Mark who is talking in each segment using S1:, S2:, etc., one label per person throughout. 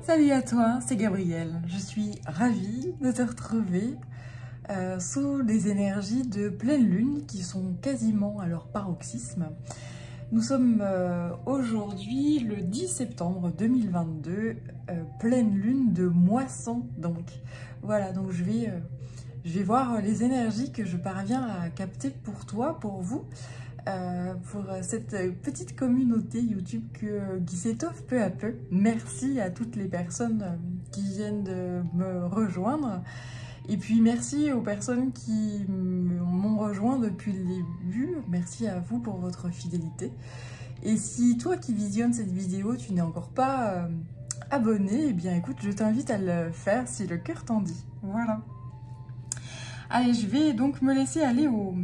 S1: Salut à toi, c'est Gabrielle. Je suis ravie de te retrouver sous les énergies de pleine lune qui sont quasiment à leur paroxysme. Nous sommes aujourd'hui le 10 septembre 2022, pleine lune de moisson donc. Voilà, donc je vais voir les énergies que je parviens à capter pour toi, pour vous. Pour cette petite communauté YouTube qui s'étoffe peu à peu. Merci à toutes les personnes qui viennent de me rejoindre. Et puis merci aux personnes qui m'ont rejoint depuis le début. Merci à vous pour votre fidélité. Et si toi qui visionnes cette vidéo, tu n'es encore pas abonné, eh bien écoute, je t'invite à le faire si le cœur t'en dit. Voilà. Allez, je vais donc me laisser aller au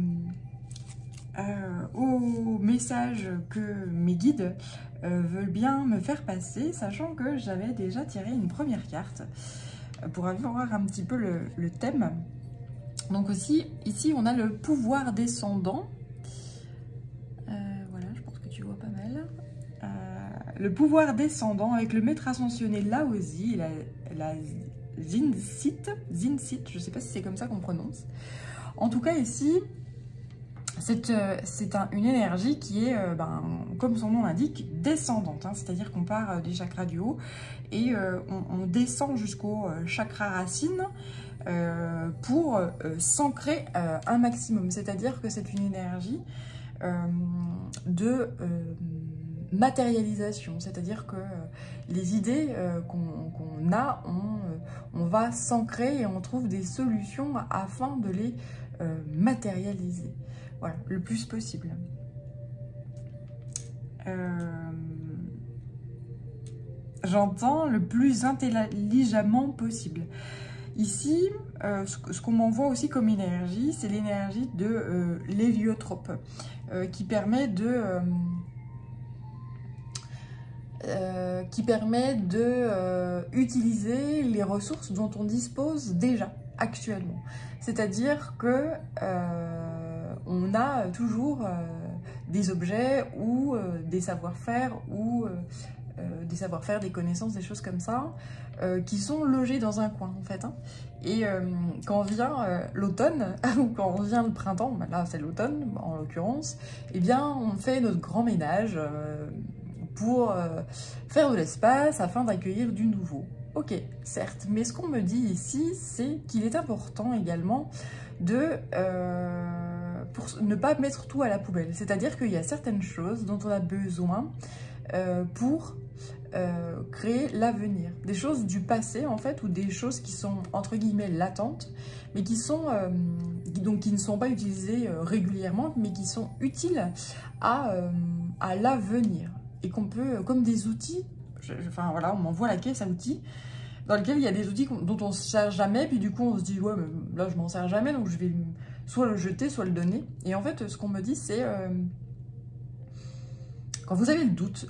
S1: message que mes guides veulent bien me faire passer, sachant que j'avais déjà tiré une première carte pour avoir un petit peu le thème. Donc aussi, ici on a le pouvoir descendant. Voilà, je pense que tu vois pas mal. Le pouvoir descendant avec le maître ascensionné Laozi, la Zinsit, je sais pas si c'est comme ça qu'on prononce. En tout cas ici, c'est une énergie qui est, comme son nom l'indique, descendante. Hein, c'est-à-dire qu'on part des chakras du haut et on descend jusqu'au chakra racine pour s'ancrer un maximum. C'est-à-dire que c'est une énergie de matérialisation. C'est-à-dire que les idées qu'on a, on va s'ancrer et on trouve des solutions afin de les matérialiser. Voilà, le plus possible. J'entends le plus intelligemment possible. Ici, ce qu'on m'envoie aussi comme énergie, c'est l'énergie de l'héliotrope, qui permet de utiliser les ressources dont on dispose déjà actuellement. C'est-à-dire que on a toujours des objets ou des savoir-faire ou des connaissances, des choses comme ça, qui sont logées dans un coin en fait. Hein. Et quand vient l'automne, ou quand vient le printemps, là c'est l'automne en l'occurrence, eh bien on fait notre grand ménage pour faire de l'espace afin d'accueillir du nouveau. Ok, certes, mais ce qu'on me dit ici, c'est qu'il est important également de pour ne pas mettre tout à la poubelle. C'est-à-dire qu'il y a certaines choses dont on a besoin pour créer l'avenir. Des choses du passé, en fait, ou des choses qui sont, entre guillemets, latentes, mais qui sont donc qui ne sont pas utilisées régulièrement, mais qui sont utiles à l'avenir. Et qu'on peut, comme des outils, enfin voilà, on m'envoie la caisse à outils, dans lequel il y a des outils dont on ne se sert jamais, puis du coup on se dit ouais mais là je m'en sers jamais, donc je vais soit le jeter, soit le donner. Et en fait ce qu'on me dit c'est quand vous avez le doute,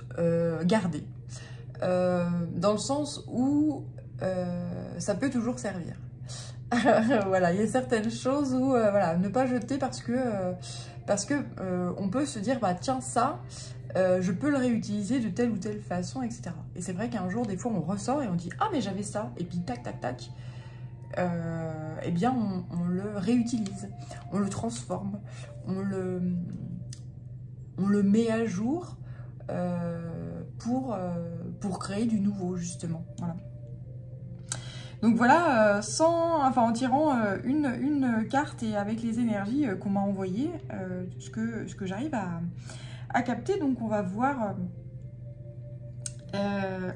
S1: gardez. Dans le sens où ça peut toujours servir. Voilà, il y a certaines choses où voilà, ne pas jeter parce que on peut se dire bah tiens ça je peux le réutiliser de telle ou telle façon, etc. Et c'est vrai qu'un jour, des fois, on ressort et on dit « Ah, mais j'avais ça !» Et puis, tac, tac, tac, eh bien, on le réutilise, on le transforme, on le met à jour pour créer du nouveau, justement. Voilà. Donc voilà, en tirant une carte et avec les énergies qu'on m'a envoyées, ce que j'arrive à capter. Donc on va voir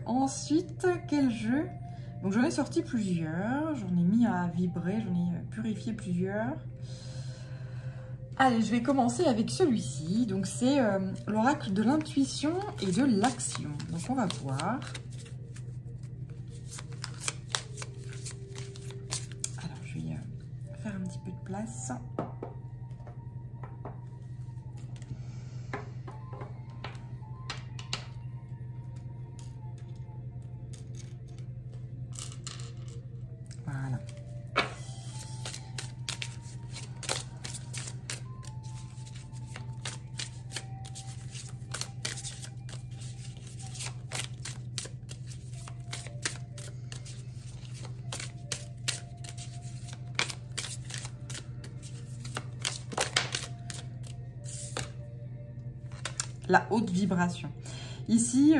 S1: ensuite quel jeu. Donc j'en ai sorti plusieurs, j'en ai mis à vibrer, j'en ai purifié plusieurs. Allez, je vais commencer avec celui-ci. Donc c'est l'oracle de l'intuition et de l'action. Donc on va voir. Alors je vais faire un petit peu de place. Voilà. la haute vibration. Ici,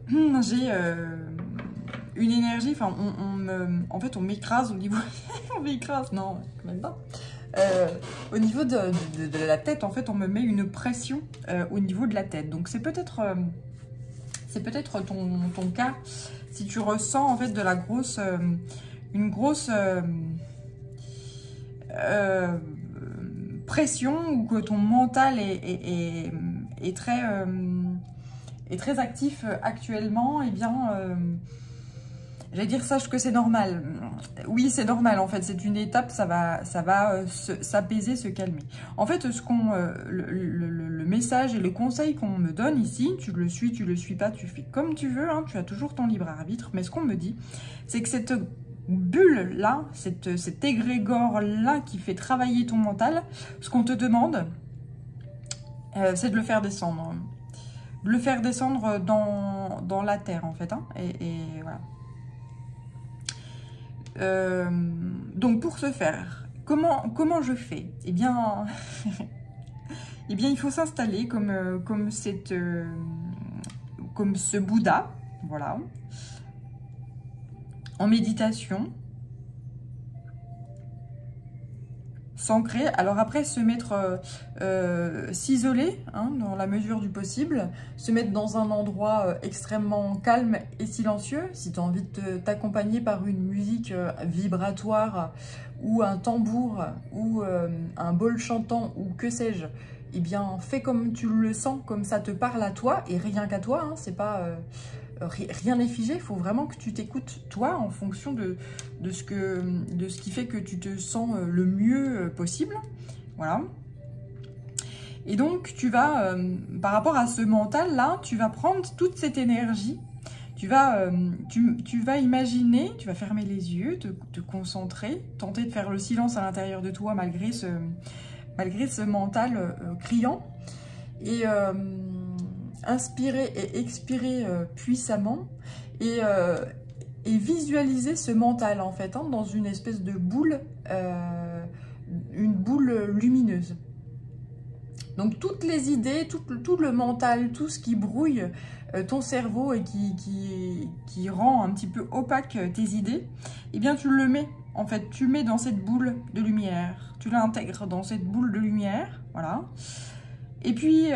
S1: j'ai une énergie, enfin, en fait, on m'écrase au niveau... on m'écrase, non, quand même pas. Au niveau de la tête, en fait, on me met une pression au niveau de la tête. Donc, c'est peut-être ton cas, si tu ressens, en fait, de la grosse... une grosse... pression, ou que ton mental est très actif actuellement, eh bien, j'allais dire, sache que c'est normal. Oui, c'est normal, en fait, c'est une étape, ça va s'apaiser, se calmer. En fait, le message et le conseil qu'on me donne ici, tu le suis pas, tu fais comme tu veux, hein, tu as toujours ton libre arbitre, mais ce qu'on me dit, c'est que cette bulle-là, cet égrégore-là qui fait travailler ton mental, ce qu'on te demande, c'est de le faire descendre. De le faire descendre dans la terre, en fait. Hein, et voilà. Donc, pour ce faire, comment je fais? Eh bien, eh bien, il faut s'installer comme ce Bouddha, voilà, en méditation, s'ancrer. Alors après, se mettre, s'isoler, hein, dans la mesure du possible, se mettre dans un endroit extrêmement calme et silencieux. Si tu as envie de t'accompagner par une musique vibratoire, ou un tambour, ou un bol chantant, ou que sais-je, eh bien, fais comme tu le sens, comme ça te parle à toi, et rien qu'à toi, hein, c'est pas... rien n'est figé, il faut vraiment que tu t'écoutes toi en fonction de ce qui fait que tu te sens le mieux possible. Voilà. Et donc, tu vas, par rapport à ce mental-là, tu vas prendre toute cette énergie, tu vas imaginer, tu vas fermer les yeux, te concentrer, tenter de faire le silence à l'intérieur de toi malgré ce mental criant. Et... inspirer et expirer puissamment, et visualiser ce mental, en fait, hein, dans une espèce de boule, une boule lumineuse. Donc toutes les idées, tout le mental, tout ce qui brouille ton cerveau et qui rend un petit peu opaque tes idées, eh bien tu le mets, en fait, tu le mets dans cette boule de lumière, tu l'intègres dans cette boule de lumière, voilà. Et puis...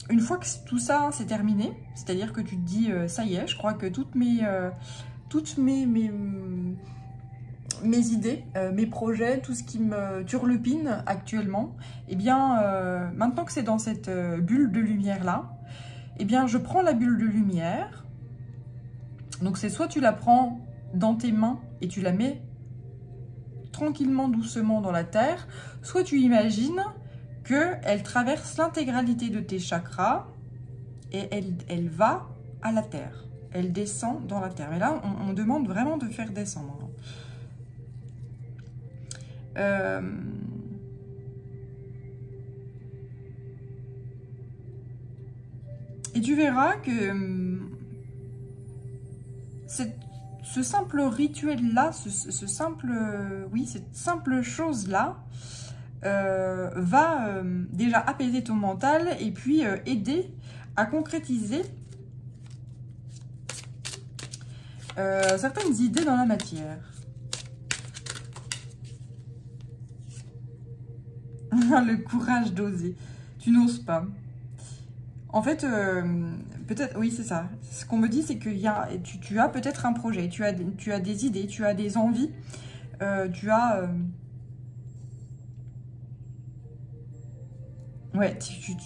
S1: une fois que tout ça c'est terminé, c'est-à-dire que tu te dis ça y est, je crois que toutes mes idées, mes projets, tout ce qui me turlupine actuellement, eh bien maintenant que c'est dans cette bulle de lumière là, eh bien je prends la bulle de lumière. Donc c'est soit tu la prends dans tes mains et tu la mets tranquillement, doucement dans la terre, soit tu imagines qu'elle traverse l'intégralité de tes chakras et elle va à la terre. Elle descend dans la terre. Mais là, on demande vraiment de faire descendre. Et tu verras que ce simple rituel-là, cette simple chose-là, va déjà apaiser ton mental et puis aider à concrétiser certaines idées dans la matière. Le courage d'oser. Tu n'oses pas. En fait, peut-être, oui, c'est ça. Ce qu'on me dit, c'est que tu as peut-être un projet, tu as des idées, tu as des envies, tu as... ouais,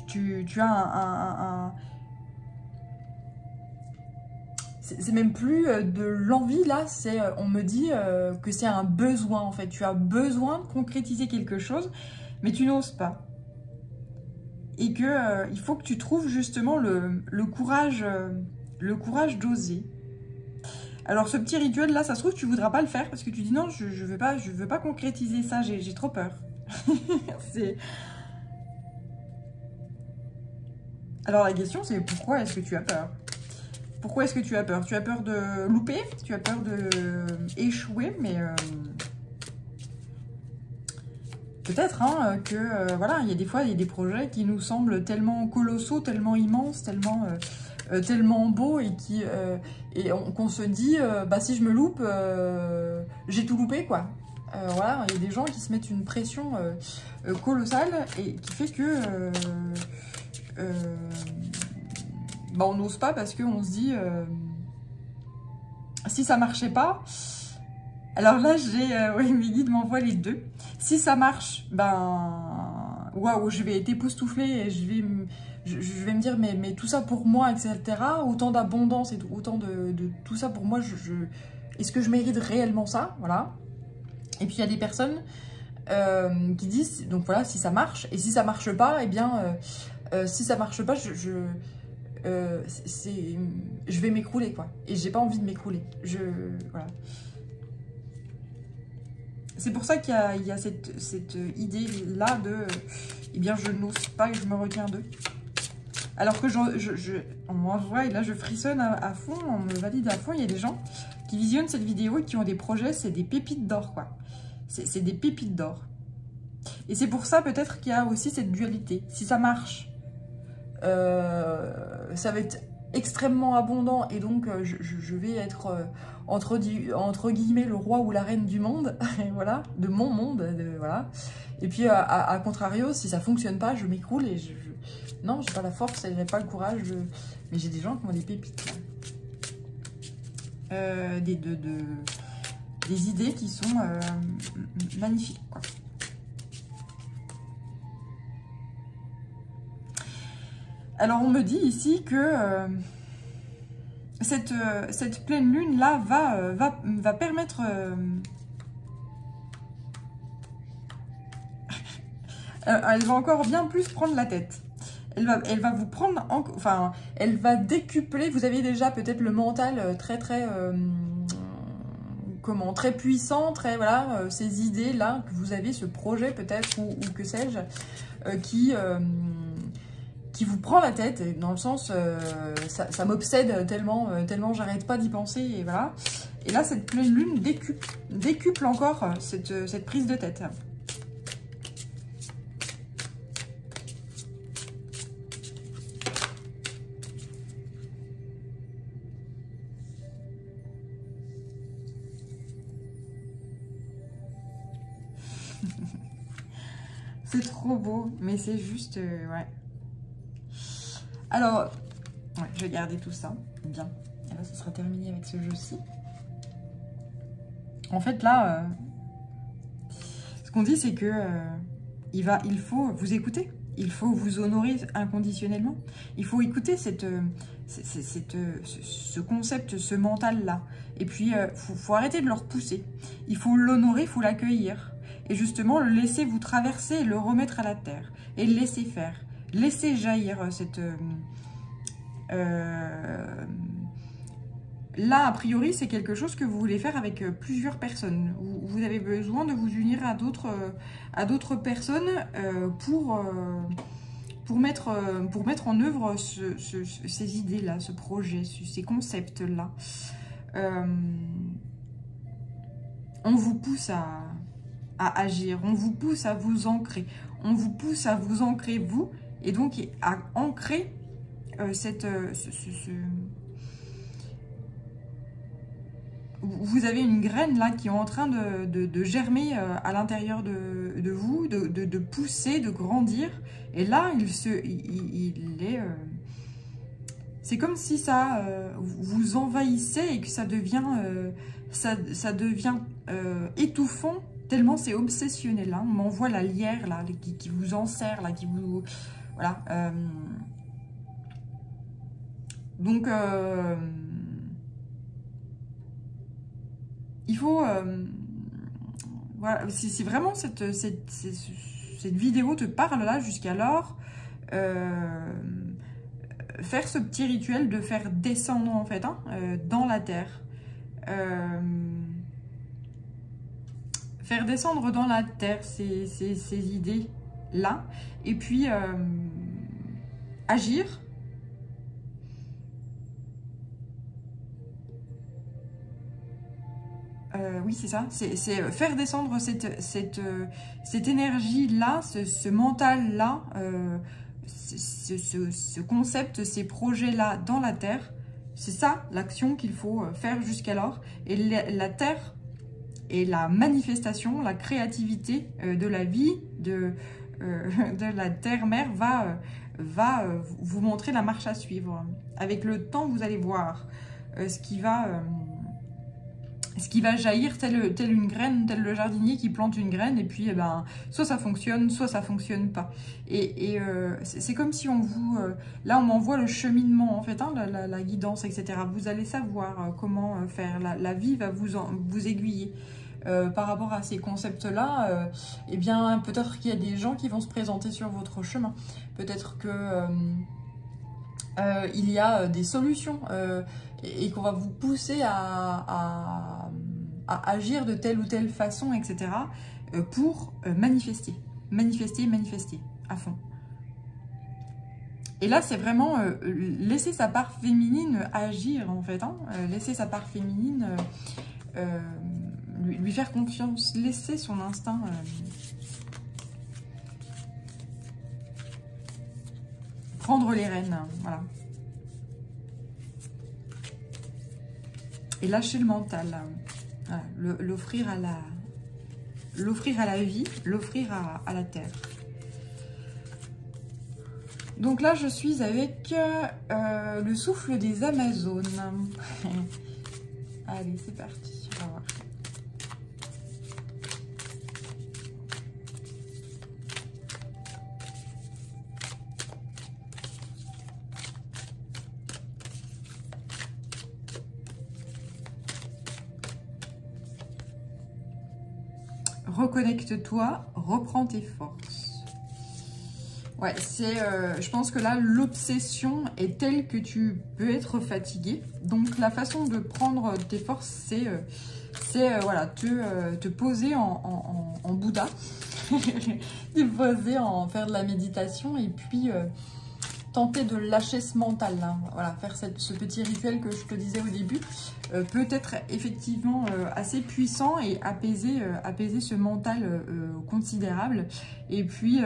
S1: tu as un... C'est même plus de l'envie, là, on me dit que c'est un besoin, en fait. Tu as besoin de concrétiser quelque chose, mais tu n'oses pas. Et que il faut que tu trouves justement le courage d'oser. Alors, ce petit rituel-là, ça se trouve, tu ne voudras pas le faire parce que tu dis non, je veux pas concrétiser ça, j'ai trop peur. Alors, la question, c'est pourquoi est-ce que tu as peur? Pourquoi est-ce que tu as peur? Tu as peur de louper? Tu as peur de échouer? Mais peut-être hein, que voilà, il y a des fois il y a des projets qui nous semblent tellement colossaux, tellement immenses, tellement beaux et qu'on se dit bah si je me loupe, j'ai tout loupé quoi. Voilà, il y a des gens qui se mettent une pression colossale et qui fait que bah, on n'ose pas parce qu'on se dit si ça marchait pas. Alors là, oui, mes guides m'envoient les deux. Si ça marche, ben, waouh, je vais être époustouflée et je vais me dire, mais tout ça pour moi, etc. Autant d'abondance et autant de tout ça pour moi, est-ce que je mérite réellement ça? Voilà. Et puis il y a des personnes qui disent, donc voilà, si ça marche, et si ça marche pas, eh bien, si ça marche pas, je vais m'écrouler, quoi. Et j'ai pas envie de m'écrouler. Voilà. C'est pour ça qu'il y a cette idée-là de, eh bien, je n'ose pas et je me retiens d'eux. Alors que on m'envoie, et là, je frissonne à fond, on me valide à fond. Il y a des gens qui visionnent cette vidéo et qui ont des projets, c'est des pépites d'or, quoi. C'est des pépites d'or. Et c'est pour ça, peut-être, qu'il y a aussi cette dualité. Si ça marche, ça va être extrêmement abondant et donc je vais être entre guillemets le roi ou la reine du monde, voilà, de mon monde, voilà. Et puis à contrario, si ça fonctionne pas, je m'écroule et non, j'ai pas la force et j'ai pas le courage mais j'ai des gens qui ont des pépites des idées qui sont magnifiques, quoi. Alors, on me dit ici que cette pleine lune-là va permettre... elle va encore bien plus prendre la tête. Elle va vous prendre... Enfin, elle va décupler... Vous avez déjà peut-être le mental très puissant, voilà, ces idées-là que vous avez, ce projet peut-être, ou que sais-je, qui vous prend la tête, dans le sens, ça m'obsède tellement j'arrête pas d'y penser, et voilà. Et là, cette pleine lune décuple encore cette prise de tête. C'est trop beau, mais c'est juste, ouais. Alors, ouais, je vais garder tout ça, bien. Et là, ça sera terminé avec ce jeu-ci. En fait, là, ce qu'on dit, c'est que il faut vous écouter. Il faut vous honorer inconditionnellement. Il faut écouter ce concept, ce mental-là. Et puis, faut arrêter de le repousser. Il faut l'honorer, il faut l'accueillir. Et justement, le laisser vous traverser et le remettre à la terre. Et le laisser faire. Laissez jaillir cette... là, a priori, c'est quelque chose que vous voulez faire avec plusieurs personnes. Vous avez besoin de vous unir à d'autres personnes pour mettre en œuvre ces idées-là, ce projet, ces concepts-là. On vous pousse à agir, on vous pousse à vous ancrer, on vous pousse à vous ancrer vous, et donc à ancrer vous avez une graine là qui est en train de germer à l'intérieur de vous, de pousser, de grandir, et là il est c'est comme si ça vous envahissait et que ça devient étouffant, tellement c'est obsessionnel, hein. On m'envoie la lierre là qui vous enserre là, qui vous... Voilà. Donc, il faut... voilà, si vraiment cette vidéo te parle là jusqu'alors, faire ce petit rituel de faire descendre en fait dans la terre. Faire descendre dans la terre ces idées-là. Et puis, agir. oui, c'est ça. C'est faire descendre cette énergie-là, ce mental-là, ce concept, ces projets-là dans la Terre. C'est ça l'action qu'il faut faire jusqu'alors. Et la Terre est la manifestation, la créativité de la vie, de la Terre-Mère va vous montrer la marche à suivre. Avec le temps, vous allez voir ce qui va jaillir tel une graine, tel le jardinier qui plante une graine, et puis soit ça fonctionne pas. Et c'est comme si on vous... là, on m'envoie le cheminement, en fait, hein, la guidance, etc. Vous allez savoir comment faire. La vie va vous aiguiller. Par rapport à ces concepts-là, eh bien, peut-être qu'il y a des gens qui vont se présenter sur votre chemin. Peut-être que il y a des solutions et qu'on va vous pousser à agir de telle ou telle façon, etc. Pour manifester à fond. Et là, c'est vraiment laisser sa part féminine agir, en fait. Hein, laisser sa part féminine... lui faire confiance, laisser son instinct prendre les rênes, voilà. Et lâcher le mental, voilà. L'offrir à la vie, l'offrir à la terre. Donc là, je suis avec le souffle des Amazones. Allez, c'est parti, on va voir. Reconnecte-toi, reprends tes forces. Ouais, je pense que là, l'obsession est telle que tu peux être fatigué. Donc, la façon de prendre tes forces, c'est voilà, te poser en Bouddha, te poser faire de la méditation et puis tenter de lâcher ce mental là. Voilà, faire ce petit rituel que je te disais au début peut être effectivement assez puissant et apaiser ce mental considérable, et puis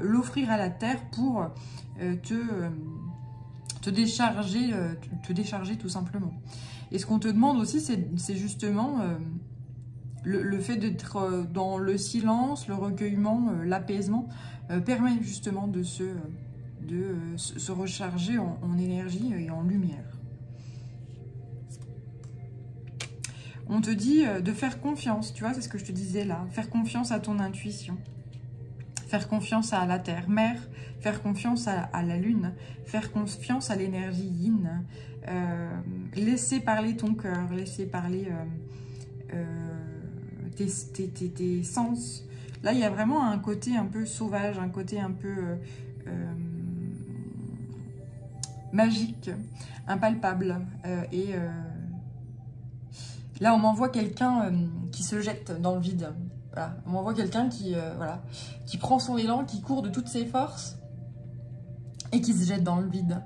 S1: l'offrir à la terre pour te décharger tout simplement. Et ce qu'on te demande aussi, c'est justement le fait d'être dans le silence, le recueillement, l'apaisement, permet justement de se recharger en énergie et en lumière. On te dit de faire confiance, tu vois, c'est ce que je te disais là, faire confiance à ton intuition, faire confiance à la terre mère, faire confiance à la lune, faire confiance à l'énergie yin, laisser parler ton cœur, laisser parler tes sens. Là, il y a vraiment un côté un peu sauvage, un côté un peu magique, impalpable. Là, on m'envoie quelqu'un qui se jette dans le vide. Voilà. On m'envoie quelqu'un voilà, qui prend son élan, qui court de toutes ses forces et qui se jette dans le vide.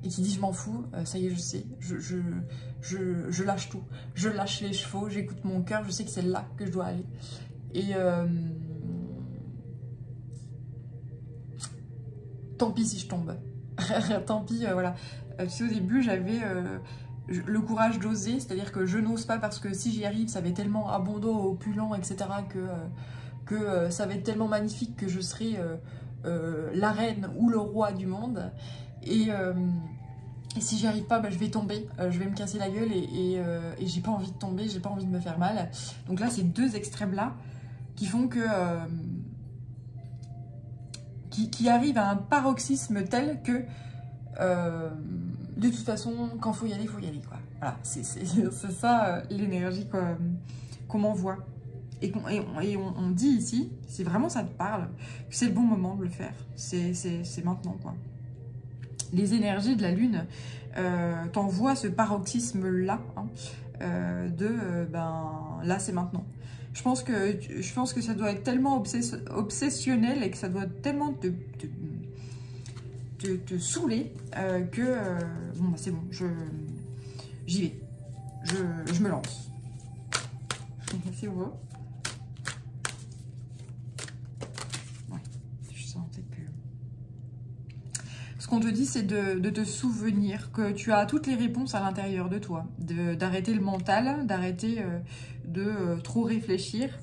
S1: Et qui dit, je m'en fous, ça y est, je sais, je lâche tout. Je lâche les chevaux, j'écoute mon cœur, je sais que c'est là que je dois aller. Et tant pis si je tombe. Tant pis, voilà. Tu sais, au début, j'avais le courage d'oser, c'est-à-dire que je n'ose pas parce que si j'y arrive, ça va être tellement abondant, opulent, etc., que ça va être tellement magnifique que je serai la reine ou le roi du monde. Et si j'y arrive pas, bah, je vais tomber, je vais me casser la gueule et j'ai pas envie de tomber, j'ai pas envie de me faire mal. Donc là, ces deux extrêmes-là qui font que... qui arrive à un paroxysme tel que de toute façon, quand il faut y aller, quoi. Voilà, c'est ça l'énergie qu'on m'envoie. Et on dit ici, si vraiment ça te parle, que c'est le bon moment de le faire. C'est maintenant, quoi. Les énergies de la Lune t'envoient ce paroxysme-là, hein, là c'est maintenant. Je pense que ça doit être tellement obsessionnel et que ça doit tellement te saouler que bon, bah, c'est bon, j'y vais, je me lance. C'est beau. Ouais, je sentais que... Ce qu'on te dit, c'est de te souvenir que tu as toutes les réponses à l'intérieur de toi. D'arrêter le mental, d'arrêter de trop réfléchir.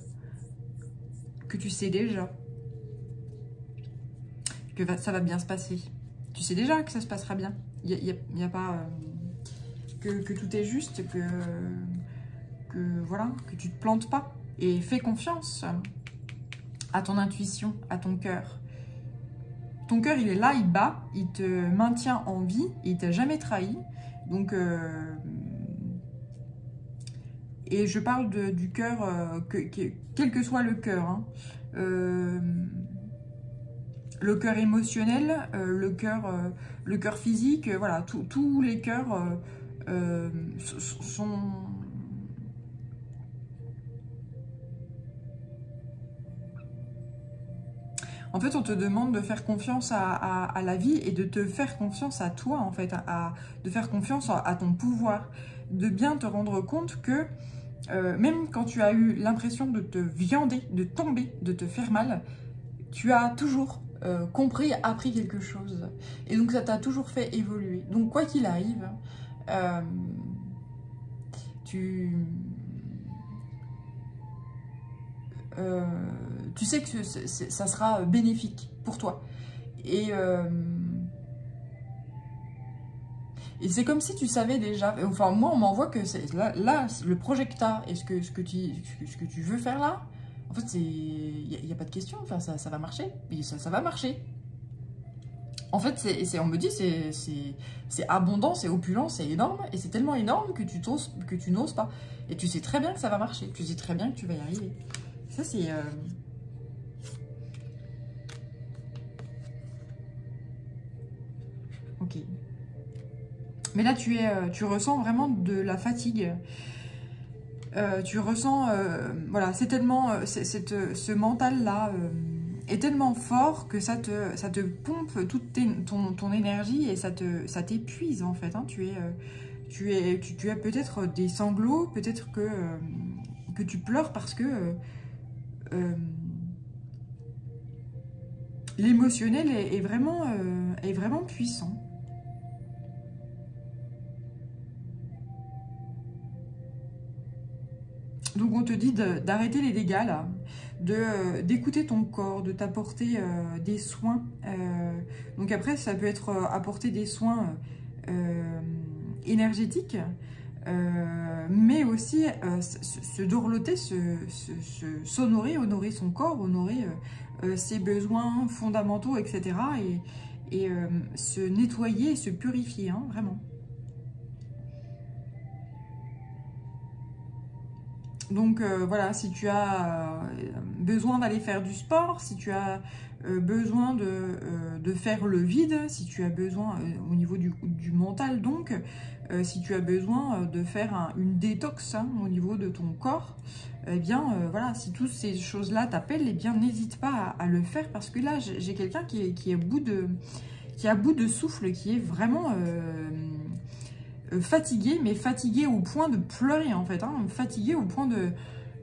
S1: Que tu sais déjà. Que ça va bien se passer. Tu sais déjà que ça se passera bien. Il n'y a pas... que tout est juste, voilà, que tu ne te plantes pas. Et fais confiance à ton intuition, à ton cœur. Ton cœur, il est là, il bat, il te maintient en vie, il t'a jamais trahi. Donc, et je parle du cœur, quel que soit le cœur, hein. Le cœur émotionnel, le cœur physique, voilà, tous les cœurs sont... En fait, on te demande de faire confiance à la vie et de te faire confiance à toi, en fait, de faire confiance à ton pouvoir, de bien te rendre compte que même quand tu as eu l'impression de te viander, de tomber, de te faire mal, tu as toujours compris, appris quelque chose. Et donc, ça t'a toujours fait évoluer. Donc, quoi qu'il arrive, tu sais que ça sera bénéfique pour toi. Et c'est comme si tu savais déjà. Enfin, moi, on m'envoie que là, le projet que tu as et ce que tu veux faire là, en fait, il n'y a pas de question. Enfin, ça va marcher. Et ça va marcher. En fait, on me dit, c'est abondant, c'est opulent, c'est énorme. Et c'est tellement énorme que tu n'oses pas. Et tu sais très bien que ça va marcher. Tu sais très bien que tu vas y arriver. Ça, c'est... Ok. Mais là, tu ressens vraiment de la fatigue. Tu ressens... voilà, c'est tellement... ce mental-là est tellement fort que ça te pompe toute ton énergie et ça t'épuise, en fait. Hein. Tu as peut-être des sanglots, peut-être que tu pleures parce que... l'émotionnel est vraiment puissant. Donc on te dit d'arrêter les dégâts là, d'écouter ton corps, de t'apporter des soins. Donc après ça peut être apporter des soins énergétiques, mais aussi se dorloter, s'honorer, honorer son corps, honorer ses besoins fondamentaux, etc. Et se nettoyer et se purifier, hein, vraiment. Donc voilà, si tu as besoin d'aller faire du sport, si tu as besoin de faire le vide, si tu as besoin au niveau du mental donc, si tu as besoin de faire une détox hein, au niveau de ton corps, eh bien voilà, si toutes ces choses-là t'appellent, eh bien n'hésite pas à le faire parce que là j'ai quelqu'un qui est à bout de souffle, qui est vraiment... fatiguée, mais fatiguée au point de pleurer en fait, hein, fatiguée au point de...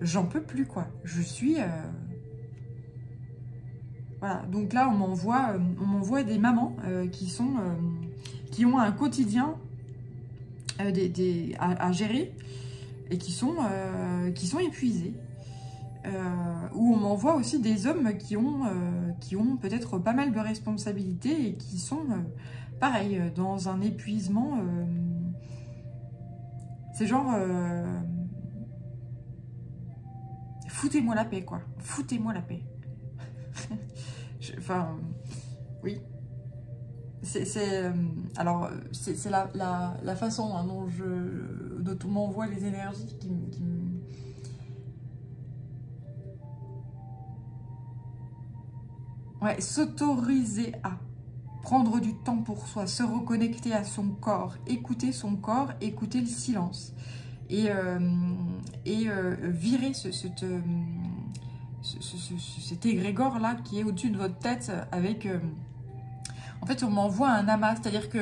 S1: J'en peux plus quoi, je suis... Voilà, donc là on m'envoie des mamans qui ont un quotidien à gérer et qui sont épuisés. Où on m'envoie aussi des hommes qui ont peut-être pas mal de responsabilités et qui sont, pareil, dans un épuisement... c'est genre... foutez-moi la paix, quoi. Foutez-moi la paix. Enfin, oui. Alors, c'est la façon hein, dont on m'envoie les énergies qui Ouais, s'autoriser à prendre du temps pour soi, se reconnecter à son corps, écouter son corps, écouter le silence. Et virer cet égrégore-là qui est au-dessus de votre tête avec... en fait, on m'envoie un amas, c'est-à-dire que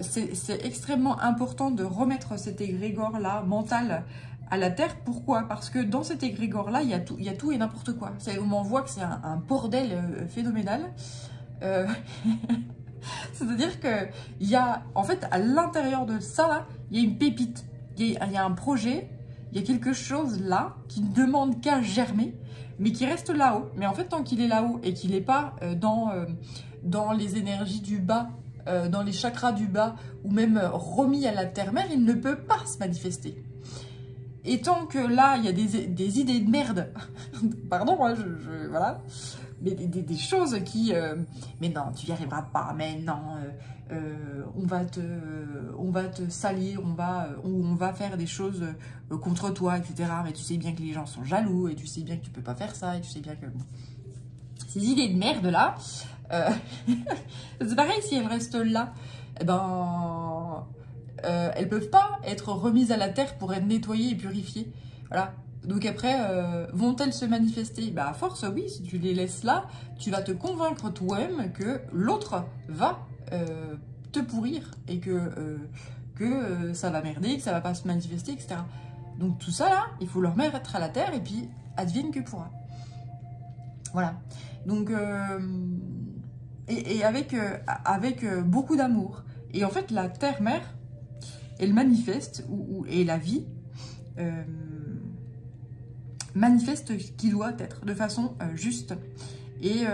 S1: c'est extrêmement important de remettre cet égrégore-là mental à la Terre. Pourquoi? Parce que dans cet égrégore-là, il y a tout et n'importe quoi. On voit que c'est un bordel phénoménal. C'est-à-dire qu'il y a, en fait, à l'intérieur de ça, là, il y a une pépite. Il y a un projet, il y a quelque chose là qui ne demande qu'à germer, mais qui reste là-haut. Mais en fait, tant qu'il est là-haut et qu'il n'est pas dans les énergies du bas, dans les chakras du bas, ou même remis à la terre-mère, il ne peut pas se manifester. Et tant que là, il y a des idées de merde, pardon, moi, voilà, mais des choses qui... mais non, tu n'y arriveras pas, mais non, on va te salir, on va faire des choses contre toi, etc. Mais tu sais bien que les gens sont jaloux, et tu sais bien que tu peux pas faire ça, et tu sais bien que... Ces idées de merde, là, c'est pareil, si elles restent là, eh ben... elles peuvent pas être remises à la terre pour être nettoyées et purifiées. Voilà. Donc après, vont-elles se manifester? Bah à force, oui, si tu les laisses là, tu vas te convaincre toi-même que l'autre va te pourrir et que ça va merder, que ça va pas se manifester, etc. Donc tout ça là, il faut le remettre à la terre et puis advienne que pourra. Voilà. Donc, et avec beaucoup d'amour. Et en fait, la terre-mère, elle manifeste, et la vie manifeste ce qui doit être, de façon juste. Et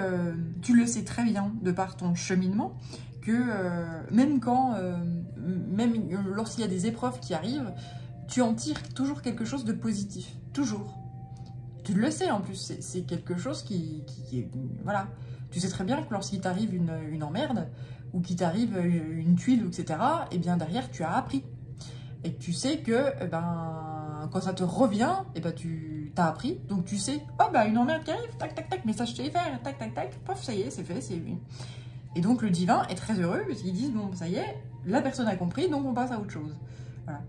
S1: tu le sais très bien, de par ton cheminement, que même lorsqu'il y a des épreuves qui arrivent, tu en tires toujours quelque chose de positif. Toujours. Tu le sais en plus, c'est quelque chose qui est... Voilà. Tu sais très bien que lorsqu'il t'arrive une emmerde, ou qu'il t'arrive une tuile, etc., et bien derrière, tu as appris. Et que tu sais que, quand ça te revient, tu t'as appris. Donc tu sais, oh une emmerde qui arrive, tac, tac, tac, message téléphone, tac, tac, tac, pof, ça y est, c'est fait, c'est... Et donc le divin est très heureux, parce qu'ils disent, bon, ça y est, la personne a compris, donc on passe à autre chose. Voilà.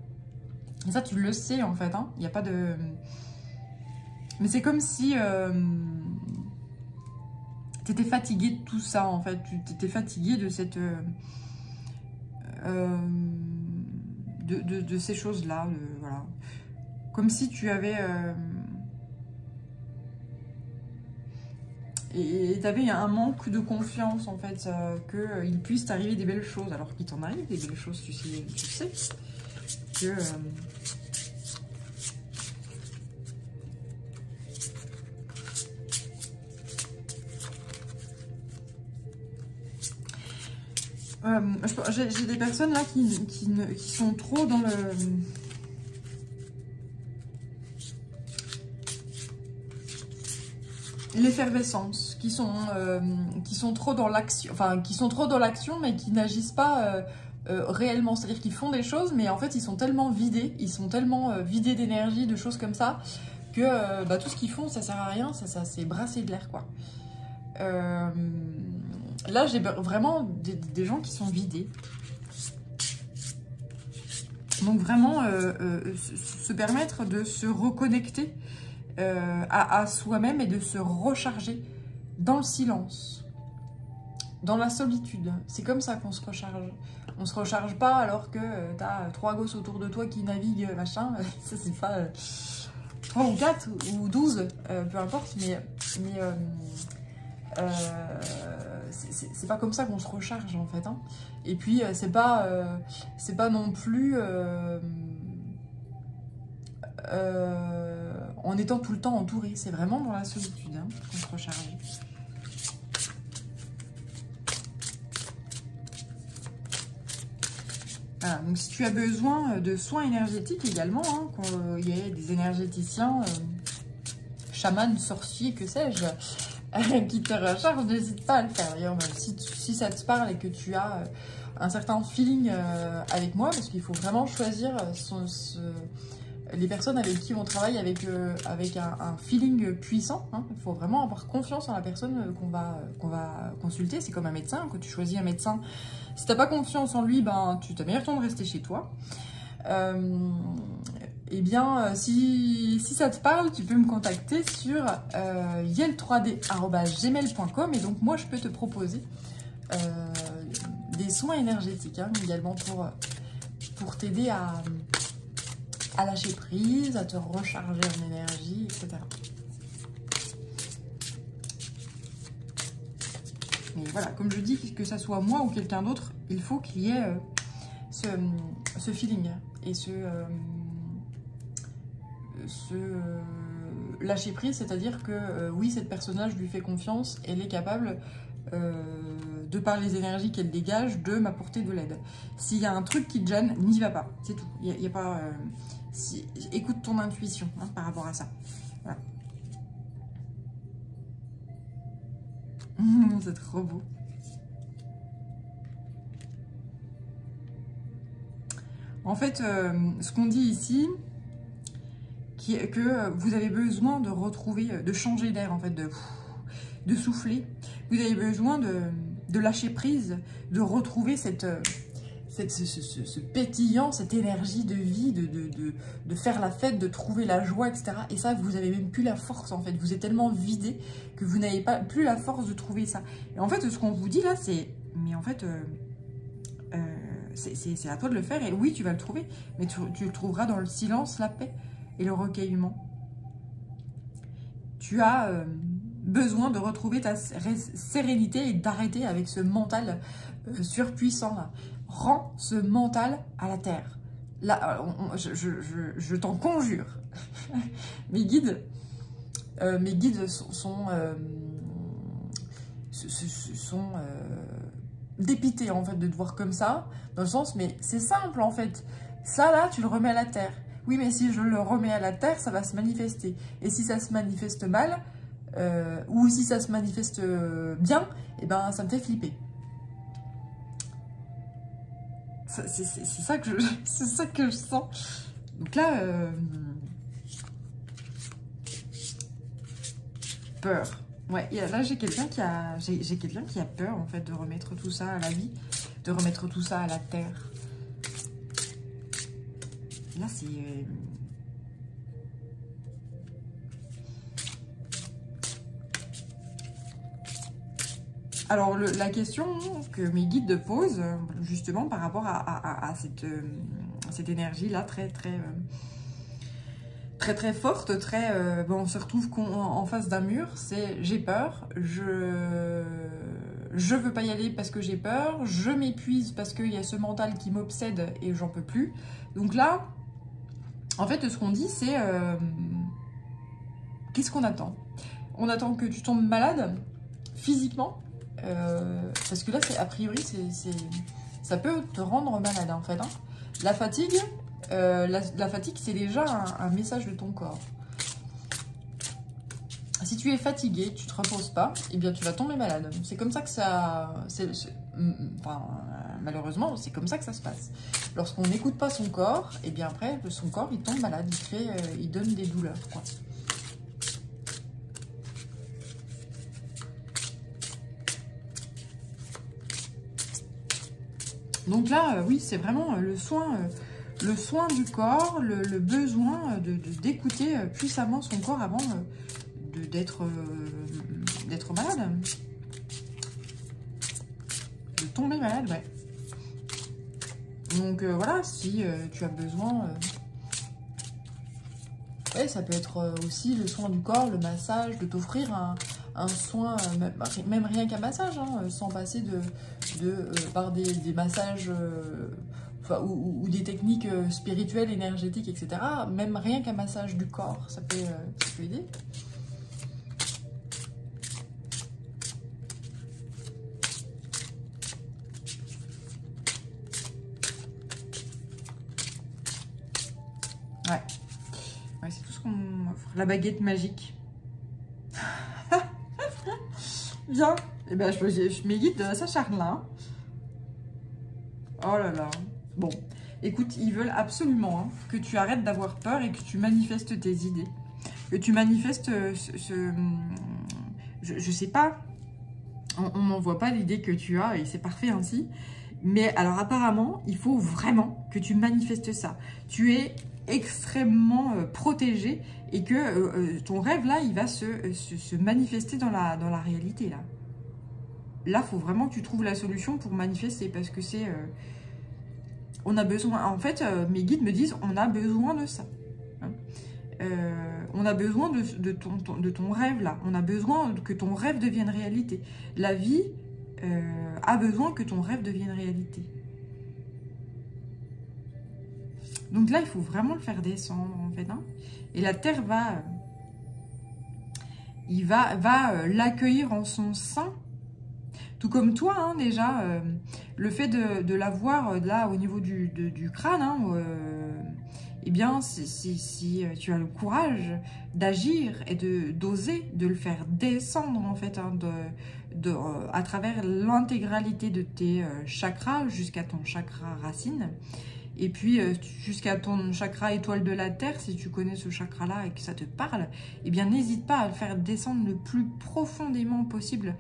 S1: Et ça, tu le sais, en fait, hein. Il n'y a pas de... Mais c'est comme si tu étais fatigué de tout ça, en fait. Tu étais fatigué de cette... de ces choses-là, voilà. Comme si tu avais... et tu avais un manque de confiance, en fait, qu'il puisse t'arriver des belles choses, alors qu'il t'en arrive des belles choses, tu sais que... j'ai des personnes là qui sont trop dans l'effervescence, qui sont trop dans l'action, enfin qui sont trop dans l'action mais qui n'agissent pas réellement, c'est-à-dire qu'ils font des choses mais en fait ils sont tellement vidés, vidés d'énergie, de choses comme ça que tout ce qu'ils font ça sert à rien, ça c'est brasser de l'air quoi. Là, j'ai vraiment des gens qui sont vidés. Donc vraiment, se permettre de se reconnecter à soi-même et de se recharger dans le silence, dans la solitude. C'est comme ça qu'on se recharge. On se recharge pas alors que tu as 3 gosses autour de toi qui naviguent, machin. Ça, c'est pas 3 ou 4 ou 12, peu importe, mais c'est pas comme ça qu'on se recharge en fait, hein. Et puis c'est pas non plus en étant tout le temps entouré, c'est vraiment dans la solitude hein, qu'on se recharge. Voilà, donc si tu as besoin de soins énergétiques également, hein, il y a des énergéticiens, chamans, sorciers, que sais-je, qui te recharge, n'hésite pas à le faire. D'ailleurs, si ça te parle et que tu as un certain feeling avec moi, parce qu'il faut vraiment choisir les personnes avec qui on travaille avec un feeling puissant. Hein. Il faut vraiment avoir confiance en la personne qu'on va consulter. C'est comme un médecin, quand tu choisis un médecin. Si tu n'as pas confiance en lui, tu as meilleur temps de rester chez toi. Eh bien, si ça te parle, tu peux me contacter sur yel3d@gmail.com et donc moi, je peux te proposer des soins énergétiques hein, également pour t'aider à lâcher prise, à te recharger en énergie, etc. Mais voilà, comme je dis, que ça soit moi ou quelqu'un d'autre, il faut qu'il y ait ce feeling et ce lâcher prise, c'est-à-dire que oui, cette personne-là, je lui fais confiance, elle est capable, de par les énergies qu'elle dégage, de m'apporter de l'aide. S'il y a un truc qui te gêne, n'y va pas, c'est tout. Il y a pas, écoute ton intuition hein, par rapport à ça. Voilà. C'est trop beau. En fait, ce qu'on dit ici, que vous avez besoin de retrouver, de changer d'air, en fait, de souffler. Vous avez besoin de lâcher prise, de retrouver ce pétillant, cette énergie de vie, de faire la fête, de trouver la joie, etc. Et ça, vous n'avez même plus la force, en fait. Vous êtes tellement vidé que vous n'avez plus la force de trouver ça. Et en fait, ce qu'on vous dit là, c'est... Mais en fait... c'est à toi de le faire. Et oui, tu vas le trouver. Mais tu le trouveras dans le silence, la paix et le recueillement. Tu as besoin de retrouver ta sérénité et d'arrêter avec ce mental surpuissant là. Rends ce mental à la terre. Là, je t'en conjure. Mes guides sont dépités en fait de te voir comme ça, dans le sens, mais c'est simple en fait. Ça là, tu le remets à la terre. Oui, mais si je le remets à la terre, ça va se manifester. Et si ça se manifeste mal, ou si ça se manifeste bien, eh ben, ça me fait flipper. C'est ça que je sens. Donc là, peur. Ouais, là j'ai quelqu'un qui a peur en fait de remettre tout ça à la vie, de remettre tout ça à la terre. Là, c'est... Alors, la question que mes guides posent, justement, par rapport à cette énergie-là, très forte, bon, on se retrouve en face d'un mur, c'est « j'ai peur, je veux pas y aller parce que j'ai peur, je m'épuise parce qu'il y a ce mental qui m'obsède et j'en peux plus ». Donc là... En fait, ce qu'on dit, c'est qu'est-ce qu'on attend? On attend que tu tombes malade physiquement, parce que là, a priori, ça peut te rendre malade, en fait. Hein. La fatigue, c'est déjà un message de ton corps. Si tu es fatigué, tu ne te reposes pas, eh bien, tu vas tomber malade. C'est comme ça que ça... Enfin, malheureusement, c'est comme ça que ça se passe. Lorsqu'on n'écoute pas son corps, et bien après, son corps, il tombe malade, il donne des douleurs, quoi. Donc là, oui, c'est vraiment le soin du corps, le besoin d'écouter puissamment son corps avant d'être malade. De tomber malade, ouais. Donc voilà, si tu as besoin... ouais, ça peut être aussi le soin du corps, le massage, de t'offrir un soin, même rien qu'un massage, hein, sans passer par des massages ou des techniques spirituelles, énergétiques, etc. Même rien qu'un massage du corps, ça peut aider. Ouais, c'est tout ce qu'on offre. La baguette magique. Bien. Et ben, je mes guides s'acharnent là. Oh là là. Bon. Écoute, ils veulent absolument hein, que tu arrêtes d'avoir peur et que tu manifestes tes idées. Que tu manifestes je sais pas. On n'en voit pas l'idée que tu as et c'est parfait ainsi. Mais alors apparemment, il faut vraiment que tu manifestes ça. Tu es extrêmement protégé et que ton rêve là, il va se manifester dans la réalité là. Là, il faut vraiment que tu trouves la solution pour manifester parce que c'est... on a besoin... En fait, mes guides me disent, on a besoin de ça. on a besoin de ton rêve là. On a besoin que ton rêve devienne réalité. La vie a besoin que ton rêve devienne réalité. Donc là, il faut vraiment le faire descendre en fait. Hein. Et la terre va l'accueillir en son sein. Tout comme toi, hein, déjà, le fait de l'avoir là au niveau du crâne, hein, eh bien, si tu as le courage d'agir et d'oser de le faire descendre, en fait, hein, à travers l'intégralité de tes chakras jusqu'à ton chakra racine, et puis jusqu'à ton chakra étoile de la terre, si tu connais ce chakra-là et que ça te parle, eh bien, n'hésite pas à le faire descendre le plus profondément possible,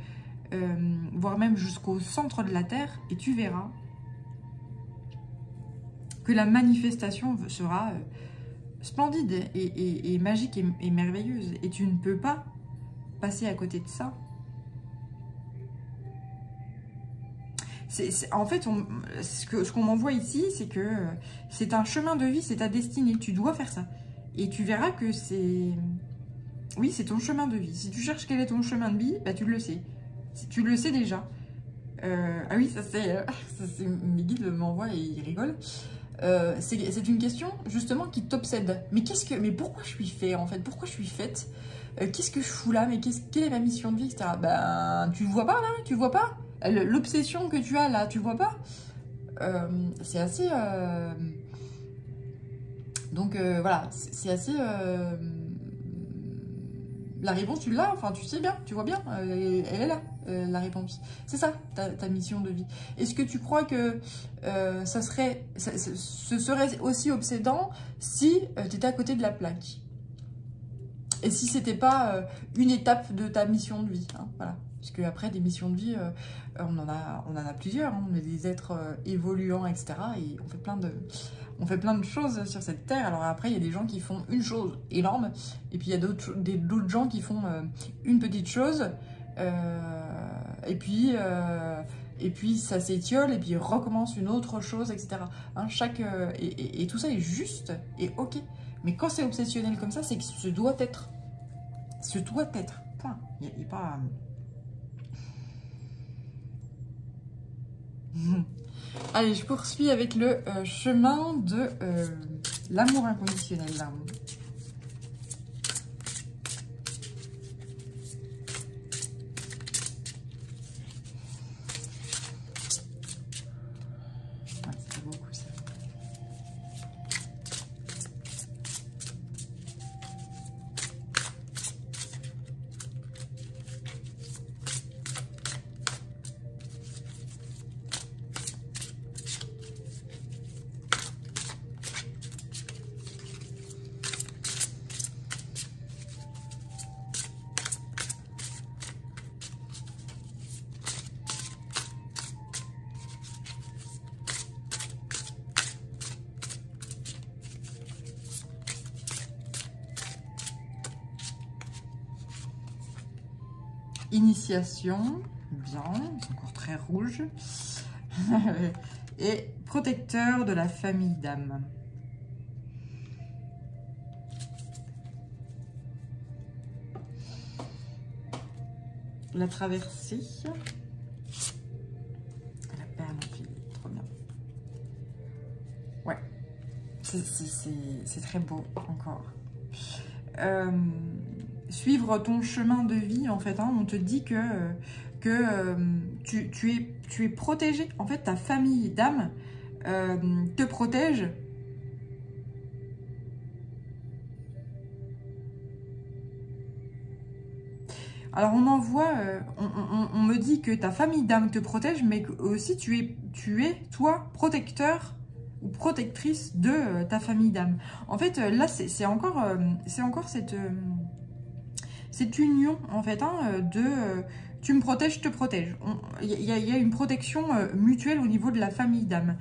S1: voire même jusqu'au centre de la Terre, et tu verras que la manifestation sera splendide et magique et merveilleuse. Et tu ne peux pas passer à côté de ça. En fait, ce qu'on m'envoie ici, c'est que c'est un chemin de vie, c'est ta destinée. Tu dois faire ça. Et tu verras que c'est... Oui, c'est ton chemin de vie. Si tu cherches quel est ton chemin de vie, bah, tu le sais. Tu le sais déjà. Ah oui, ça c'est mes guides m'envoient et ils rigolent. C'est une question justement qui t'obsède. Mais pourquoi je suis fait en fait? Pourquoi je suis faite? Qu'est-ce que je fous là? Mais quelle est ma mission de vie, etc. Ben, tu vois pas là? Tu vois pas? L'obsession que tu as là, tu vois pas? C'est assez... Donc voilà, c'est assez... La réponse, tu l'as, enfin tu sais bien, tu vois bien, elle est là, la réponse. C'est ça, ta mission de vie. Est-ce que tu crois que ce serait aussi obsédant si tu étais à côté de la plaque? Et si c'était pas une étape de ta mission de vie, hein, voilà. Parce qu'après, des missions de vie, on en a plusieurs, hein, on est des êtres évoluants, etc. Et on fait plein de choses sur cette terre. Alors après, il y a des gens qui font une chose énorme, et puis il y a d'autres gens qui font une petite chose, et puis ça s'étiole, et puis il recommence une autre chose, etc. Hein, et tout ça est juste et ok. Mais quand c'est obsessionnel comme ça, c'est que ce doit être. Ce doit être. Point. Il n'y a pas... Allez, je poursuis avec le chemin de l'amour inconditionnel. Là. Ouais, c'est beaucoup ça. Initiation, bien, c'est encore très rouge. Et protecteur de la famille d'âme. La traversée. La perle en fil, trop bien. Ouais, c'est très beau encore. Suivre ton chemin de vie, en fait, hein, on te dit que tu es protégé. En fait, ta famille d'âme te protège. Alors, on me dit que ta famille d'âme te protège, mais aussi tu es, toi, protecteur ou protectrice de ta famille d'âme. En fait, là, c'est encore cette union, en fait, hein, tu me protèges, je te protège. Il y a une protection mutuelle au niveau de la famille d'âme.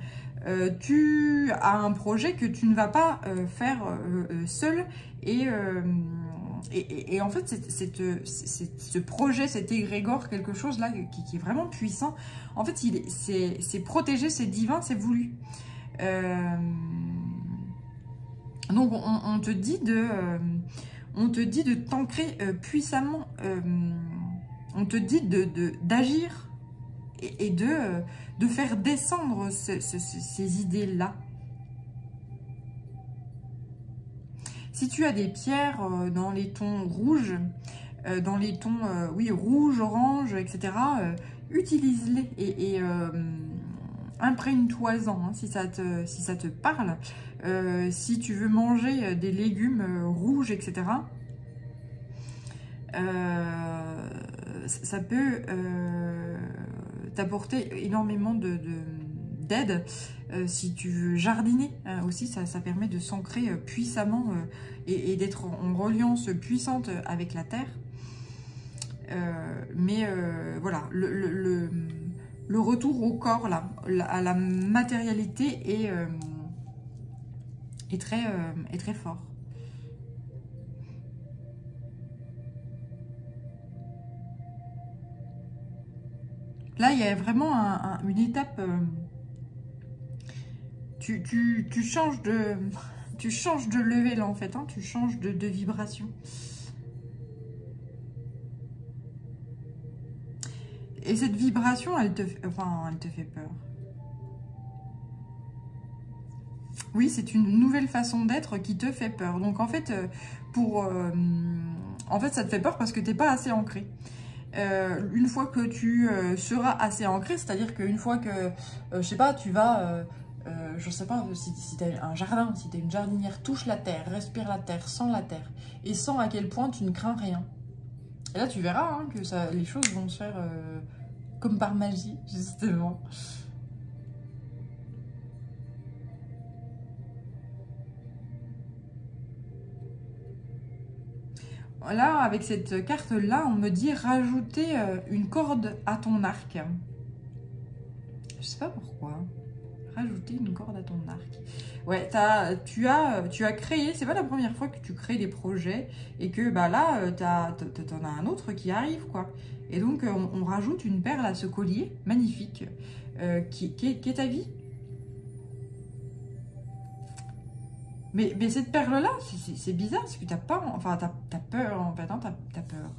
S1: Tu as un projet que tu ne vas pas faire seul, et en fait, ce projet, cet égrégore, quelque chose là qui est vraiment puissant, en fait, c'est protégé, c'est divin, c'est voulu. Donc on te dit de t'ancrer puissamment, on te dit d'agir et de faire descendre ces idées-là. Si tu as des pierres dans les tons rouges, dans les tons oui, rouge, orange, etc., utilise-les et imprègne-toi-en, hein, si ça te parle. Si tu veux manger des légumes rouges, etc., ça peut t'apporter énormément d'aide. Si tu veux jardiner aussi, ça permet de s'ancrer puissamment et d'être en reliance puissante avec la terre. Voilà, le retour au corps, là, à la matérialité est très fort. Là, il y a vraiment une étape. Tu changes de level, en fait. Hein, tu changes de vibration. Et cette vibration, elle te fait peur. Oui, c'est une nouvelle façon d'être qui te fait peur. Donc, en fait, ça te fait peur parce que tu n'es pas assez ancré. Une fois que tu seras assez ancré, c'est-à-dire qu'une fois que, je sais pas, tu vas, je sais pas, si tu as un jardin, si tu as une jardinière, touche la terre, respire la terre, sens la terre, et sens à quel point tu ne crains rien. Et là, tu verras hein, que les choses vont se faire comme par magie, justement. Là, avec cette carte-là, on me dit rajouter une corde à ton arc. Je sais pas pourquoi. Rajouter une corde à ton arc. Ouais, tu as créé, c'est pas la première fois que tu crées des projets et que bah là, t'en as un autre qui arrive, quoi. Et donc, on rajoute une perle à ce collier magnifique qui est ta vie. Mais cette perle-là, c'est bizarre, parce que t'as pas... Enfin, t'as peur, en fait, hein, t'as peur.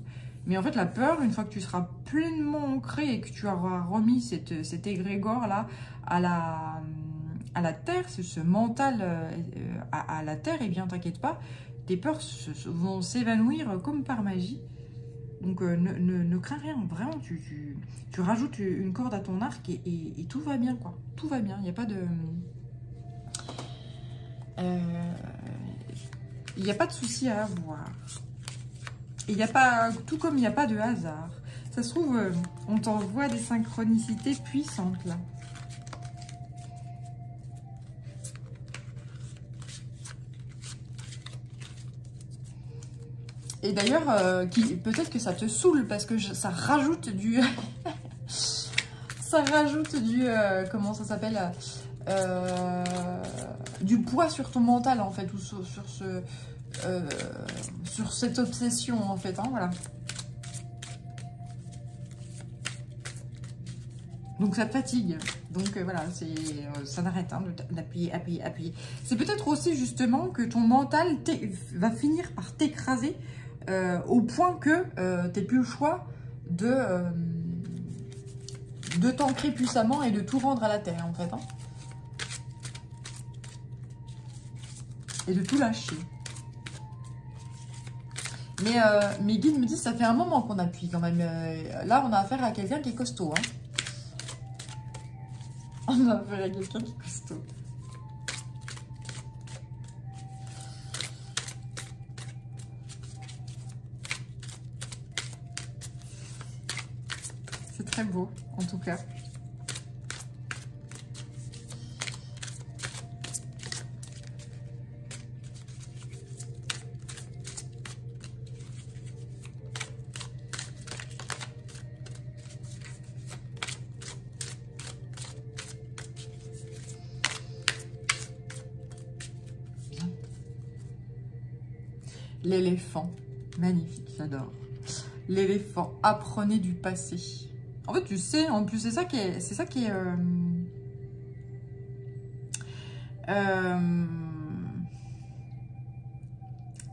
S1: Mais en fait, la peur, une fois que tu seras pleinement ancré et que tu auras remis cet égrégore-là à la terre, ce mental à la terre, et bien, t'inquiète pas, tes peurs vont s'évanouir comme par magie. Donc, ne crains rien, vraiment, tu rajoutes une corde à ton arc et tout va bien, quoi. Tout va bien, il n'y a pas de... Il n'y a pas de souci à avoir. Et il n'y a pas, tout comme il n'y a pas de hasard. Ça se trouve, on t'envoie des synchronicités puissantes là. Et d'ailleurs, peut-être que ça te saoule parce que ça rajoute du... ça rajoute du... comment ça s'appelle du poids sur ton mental en fait, ou sur cette obsession en fait, hein, voilà. Donc ça te fatigue, donc voilà, ça n'arrête hein, d'appuyer, appuyer, appuyer. C'est peut-être aussi justement que ton mental va finir par t'écraser au point que tu n'aies plus le choix de t'ancrer puissamment et de tout rendre à la terre en fait, hein. Et de tout lâcher. Mais mes guides me disent ça fait un moment qu'on appuie quand même. Là, on a affaire à quelqu'un qui est costaud. Hein. On a affaire à quelqu'un qui est costaud. C'est très beau, en tout cas. L'éléphant, magnifique, j'adore. L'éléphant, apprenez du passé. En fait, tu sais, en plus, c'est ça qui est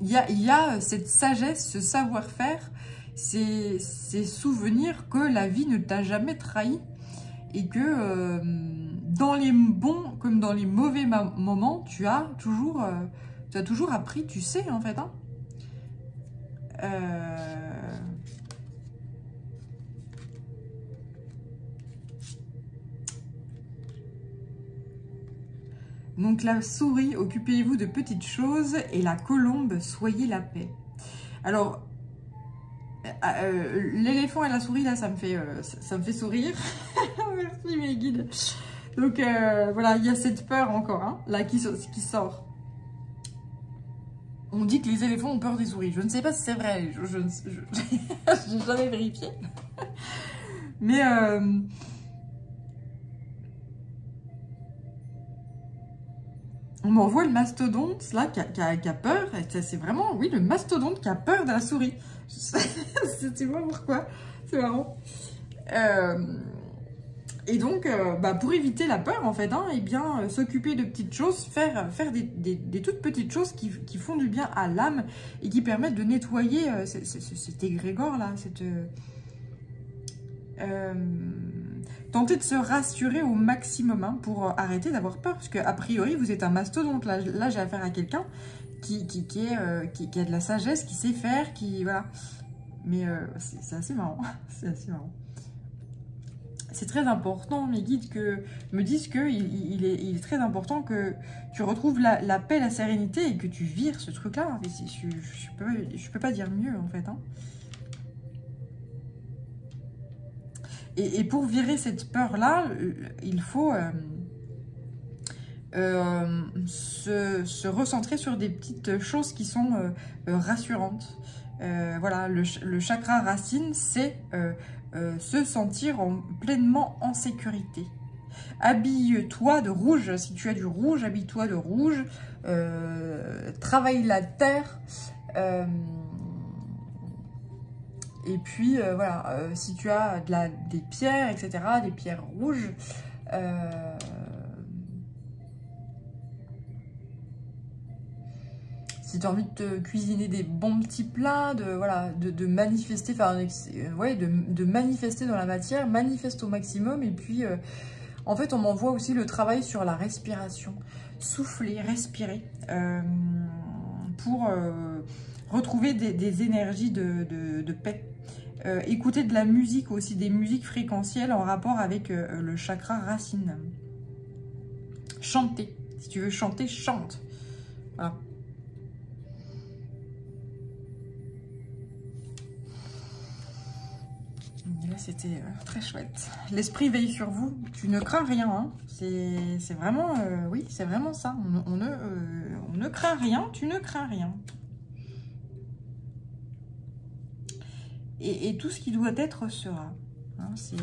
S1: il y a cette sagesse, ce savoir-faire, ces souvenirs que la vie ne t'a jamais trahi et que dans les bons comme dans les mauvais moments, tu as toujours appris, tu sais en fait. Hein. Donc la souris, occupez-vous de petites choses et la colombe, soyez la paix. Alors, l'éléphant et la souris, là, ça me fait sourire. Merci mes guides. Donc voilà, il y a cette peur encore, hein, là, qui sort. On dit que les éléphants ont peur des souris. Je ne sais pas si c'est vrai, je n'ai jamais vérifié. Mais... on m'envoie le mastodonte, là, qui a peur. C'est vraiment, oui, le mastodonte qui a peur de la souris. Je sais pas pourquoi. C'est marrant. Et donc, pour éviter la peur, en fait, hein, eh bien, s'occuper de petites choses, faire des toutes petites choses qui font du bien à l'âme et qui permettent de nettoyer cet égrégore-là, tenter de se rassurer au maximum, hein, pour arrêter d'avoir peur. Parce qu'a priori, vous êtes un mastodonte. Là j'ai affaire à quelqu'un qui a de la sagesse, qui sait faire, voilà. Mais c'est assez marrant. C'est assez marrant. C'est très important, mes guides me disent qu'il est très important que tu retrouves la paix, la sérénité et que tu vires ce truc-là. Je peux pas dire mieux, en fait. Hein. Et pour virer cette peur-là, il faut se recentrer sur des petites choses qui sont rassurantes. Voilà, le chakra racine, c'est se sentir pleinement en sécurité. Habille-toi de rouge, si tu as du rouge, habille-toi de rouge. Travaille la terre. Et puis, voilà, si tu as des pierres, etc., des pierres rouges, si tu as envie de te cuisiner des bons petits plats, de manifester, de manifester dans la matière, manifeste au maximum. Et puis, en fait, on m'envoie aussi le travail sur la respiration. Souffler, respirer, pour retrouver des énergies de paix. Écouter de la musique aussi, des musiques fréquentielles en rapport avec le chakra racine. Chanter. Si tu veux chanter, chante. Voilà. Et là, c'était très chouette. L'esprit veille sur vous. Tu ne crains rien. Hein. C'est vraiment... oui, c'est vraiment ça. On ne craint rien. Tu ne crains rien. Et tout ce qui doit être sera. Hein, c'est...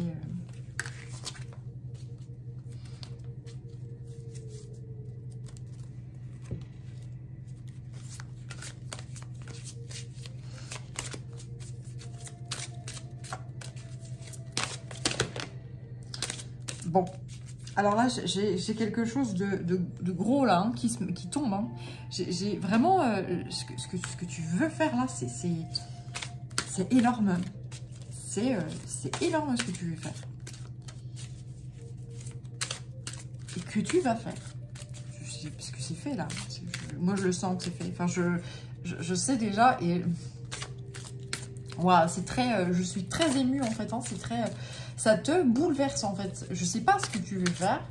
S1: Bon. Alors là, j'ai quelque chose de gros là, hein, qui tombe. Hein. J'ai vraiment... ce que tu veux faire là, c'est énorme. C'est énorme ce que tu veux faire. Et que tu vas faire. Parce que c'est fait là. Moi je le sens que c'est fait. Enfin, je sais déjà. Et voilà, c'est très. Je suis très émue en fait. Hein, c'est très. Ça te bouleverse en fait. Je sais pas ce que tu veux faire.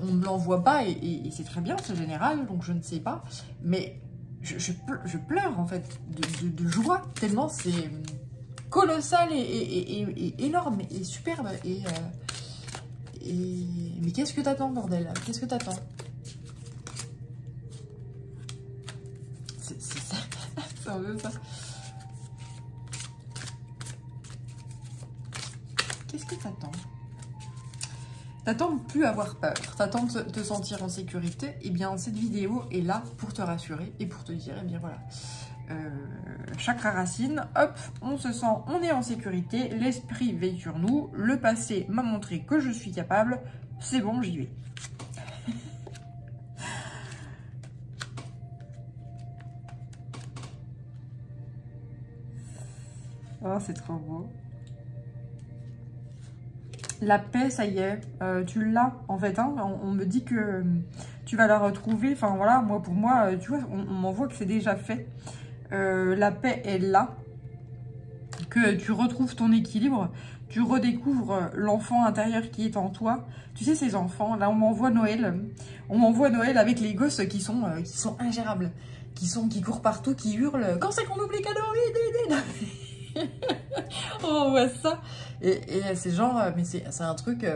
S1: On ne me l'envoie pas et c'est très bien, c'est général. Donc je ne sais pas. Mais je pleure en fait de joie. Tellement c'est colossal et énorme et superbe. Mais qu'est-ce que t'attends, bordel? Qu'est-ce que t'attends? C'est ça. C'est un peu ça. Qu'est-ce que t'attends? T'attends de plus avoir peur. T'attends de te sentir en sécurité. Eh bien, cette vidéo est là pour te rassurer et pour te dire, eh bien voilà. Chakra racine, hop, on se sent, on est en sécurité, l'esprit veille sur nous, le passé m'a montré que je suis capable, c'est bon, j'y vais. Oh, c'est trop beau. La paix, ça y est, tu l'as en fait. Hein. On me dit que tu vas la retrouver. Enfin voilà, moi pour moi, tu vois, on m'envoie que c'est déjà fait. La paix est là. Que tu retrouves ton équilibre. Tu redécouvres l'enfant intérieur qui est en toi. Tu sais, ces enfants, là on m'envoie Noël. On m'envoie Noël avec les gosses qui sont ingérables. Qui courent partout, qui hurlent. Quand c'est qu'on oublie les cadeaux? On voit ça. Et c'est genre, mais c'est un truc...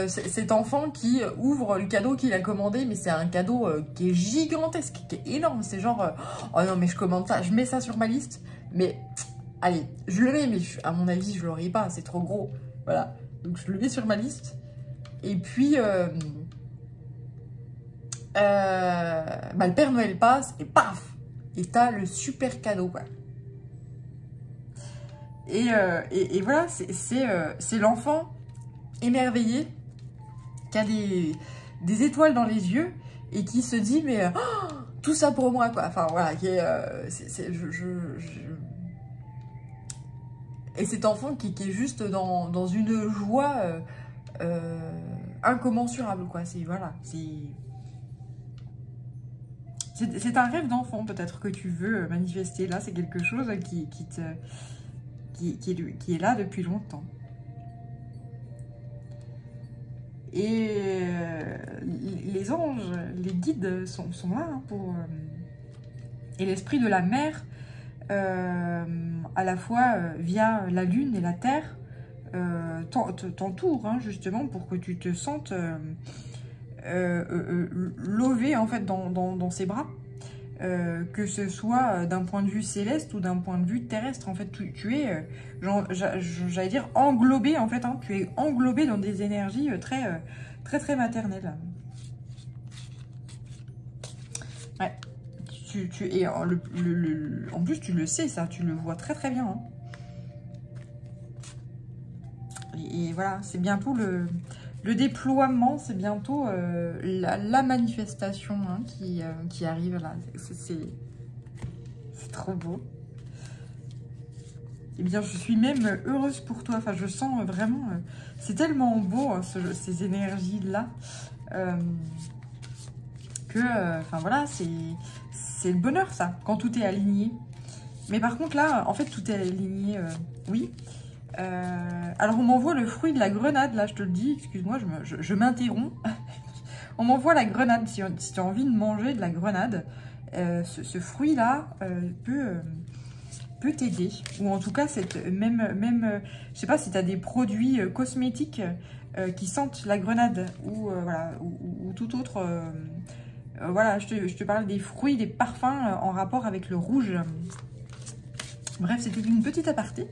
S1: cet enfant qui ouvre le cadeau qu'il a commandé, mais c'est un cadeau qui est gigantesque, qui est énorme. C'est genre, oh non, mais je commande ça, je mets ça sur ma liste. Mais, allez, je le mets, mais à mon avis, je l'aurai pas, c'est trop gros. Voilà, donc je le mets sur ma liste. Et puis, le Père Noël passe, et paf! Et t'as le super cadeau, quoi. Et voilà, c'est l'enfant émerveillé qui a des étoiles dans les yeux et qui se dit, mais oh, tout ça pour moi, quoi. Enfin, voilà, qui est, Et cet enfant qui est juste dans une joie incommensurable, quoi. C'est, voilà, c'est un rêve d'enfant, peut-être, que tu veux manifester. Là, c'est quelque chose qui est là depuis longtemps. Et les anges, les guides sont là hein, pour... et l'esprit de la mère, à la fois via la lune et la terre, t'entoure hein, justement pour que tu te sentes lové en fait dans ses bras. Que ce soit d'un point de vue céleste ou d'un point de vue terrestre, en fait, tu es, j'allais dire, englobé, en fait, hein, tu es englobé dans des énergies très maternelles. Ouais, et en plus, tu le sais, ça, tu le vois très bien. Hein. Et voilà, c'est bientôt le déploiement, c'est bientôt la manifestation hein, qui arrive là. C'est trop beau. Eh bien, je suis même heureuse pour toi. Enfin, je sens vraiment... c'est tellement beau, hein, ces énergies-là. Enfin, voilà, c'est le bonheur, ça, quand tout est aligné. Mais par contre, là, en fait, tout est aligné, oui. Alors on m'envoie le fruit de la grenade, là je te le dis, excuse-moi, je m'interromps. On m'envoie la grenade, si tu as envie de manger de la grenade, ce fruit-là peut t'aider. Ou en tout cas, même je sais pas si tu as des produits cosmétiques qui sentent la grenade ou, voilà, ou tout autre. Voilà, je te parle des fruits, des parfums en rapport avec le rouge. Bref, c'était une petite aparté.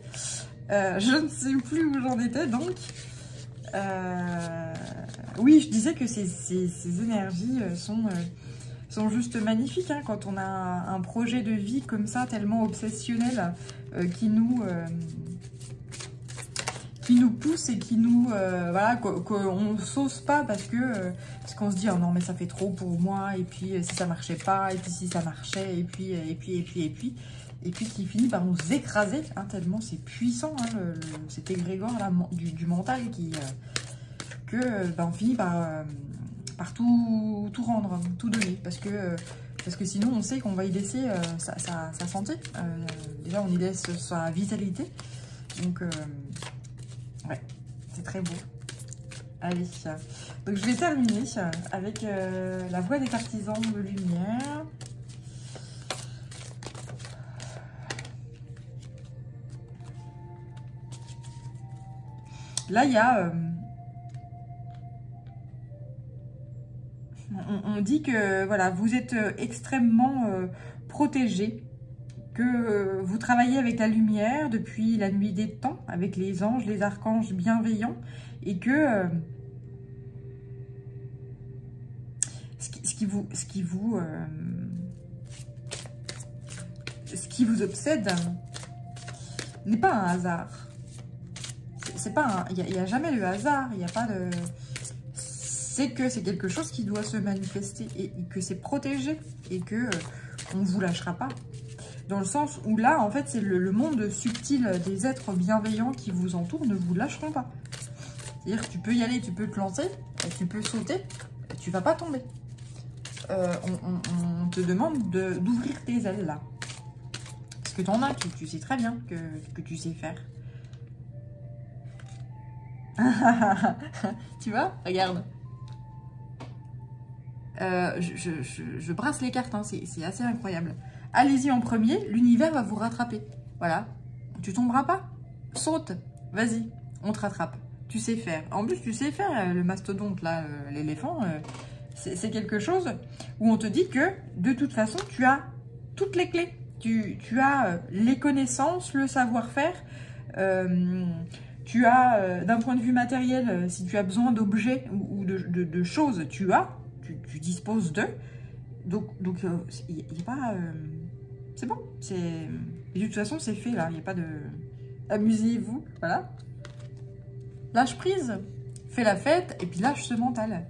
S1: Je ne sais plus où j'en étais, donc. Oui, je disais que ces énergies sont juste magnifiques. Hein, quand on a un projet de vie comme ça, tellement obsessionnel, qui nous pousse et qui nous... voilà, qu'on ne sauce pas parce qu'on se dit « Oh non, mais ça fait trop pour moi, et puis si ça marchait pas, et puis si ça marchait, et puis... » Et puis qui finit par nous écraser, hein, tellement c'est puissant, hein, cet égrégore là, du mental on finit par tout rendre, tout donner. Parce que sinon, on sait qu'on va y laisser sa santé. Déjà, on y laisse sa vitalité. Donc, ouais, c'est très beau. Allez, donc je vais terminer avec la voix des partisans de lumière. Là, il y a... on dit que voilà, vous êtes extrêmement protégé, que vous travaillez avec la lumière depuis la nuit des temps, avec les anges, les archanges bienveillants, et que ce qui vous obsède n'est pas un hasard. C'est pas il n'y a jamais le hasard, il n'y a pas de... C'est que c'est quelque chose qui doit se manifester et que c'est protégé et que on ne vous lâchera pas. Dans le sens où là, en fait, c'est le monde subtil des êtres bienveillants qui vous entourent ne vous lâcheront pas. C'est-à-dire que tu peux y aller, tu peux te lancer, tu peux sauter, tu vas pas tomber. On te demande d'ouvrir tes ailes là. Parce que tu en as, tu sais très bien que tu sais faire. Tu vois? Regarde. Je brasse les cartes, hein, c'est assez incroyable. Allez-y en premier, l'univers va vous rattraper. Voilà. Tu tomberas pas. Saute. Vas-y, on te rattrape. Tu sais faire. En plus, tu sais faire le mastodonte, là, l'éléphant. C'est quelque chose où on te dit que, de toute façon, tu as toutes les clés. Tu as les connaissances, le savoir-faire. Tu as, d'un point de vue matériel, si tu as besoin d'objets ou de choses, tu tu disposes d'eux. Donc il n'y a pas... c'est bon. Et de toute façon, c'est fait, là. Il n'y a pas de... Amusez-vous, voilà. Lâche prise. Fais la fête, et puis lâche ce mental.